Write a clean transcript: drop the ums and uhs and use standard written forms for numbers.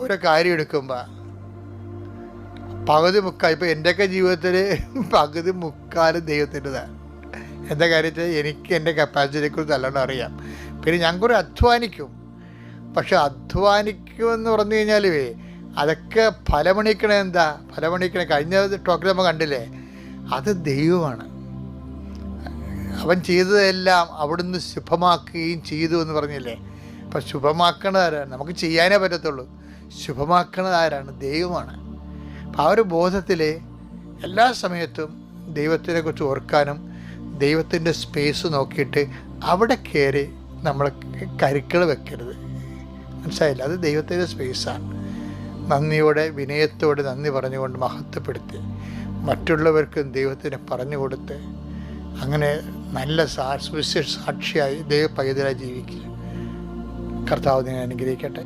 ഒരു കാര്യം എടുക്കുമ്പോൾ പകുതി മുക്കാൽ, ഇപ്പോൾ എൻ്റെയൊക്കെ ജീവിതത്തിൽ പകുതി മുക്കാലും ദൈവത്തിൻ്റെതാണ്. എന്താ കാര്യത്തിൽ എനിക്ക് എൻ്റെ കപ്പാസിറ്റിയെക്കുറിച്ച് നല്ലോണം അറിയാം. പിന്നെ ഞാൻ കുറേ അധ്വാനിക്കും. പക്ഷെ അധ്വാനിക്കുമെന്ന് പറഞ്ഞു കഴിഞ്ഞാൽ അതൊക്കെ ഫലമണിക്കണ എന്താ? ഫലമണിക്കണ കഴിഞ്ഞ ടോക്കിൽ നമ്മൾ കണ്ടില്ലേ, അത് ദൈവമാണ്. അവൻ ചെയ്തതെല്ലാം അവിടുന്ന് ശുഭമാക്കുകയും ചെയ്തു എന്ന് പറഞ്ഞില്ലേ. അപ്പം ശുഭമാക്കണത് ആരാണ്? നമുക്ക് ചെയ്യാനേ പറ്റത്തുള്ളൂ. ശുഭമാക്കണത് ആരാണ്? ദൈവമാണ്. അപ്പം ആ ഒരു ബോധത്തിൽ എല്ലാ സമയത്തും ദൈവത്തിനെക്കുറിച്ച് ഓർക്കാനും ദൈവത്തിൻ്റെ സ്പേസ് നോക്കിയിട്ട് അവിടെ കയറി നമ്മൾ കരുക്കൾ വെക്കരുത്. മനസ്സിലായില്ല? അത് ദൈവത്തിൻ്റെ സ്പേസാണ്. നന്ദിയോടെ വിനയത്തോടെ നന്ദി പറഞ്ഞുകൊണ്ട് മഹത്വപ്പെടുത്തി മറ്റുള്ളവർക്കും ദൈവത്തിനെ പറഞ്ഞു കൊടുത്ത് അങ്ങനെ നല്ല സുവിശേഷ സാക്ഷിയായി ദൈവ പൈതലായി ജീവിക്കുക. കർത്താവ് നിന്നെ അനുഗ്രഹിക്കട്ടെ.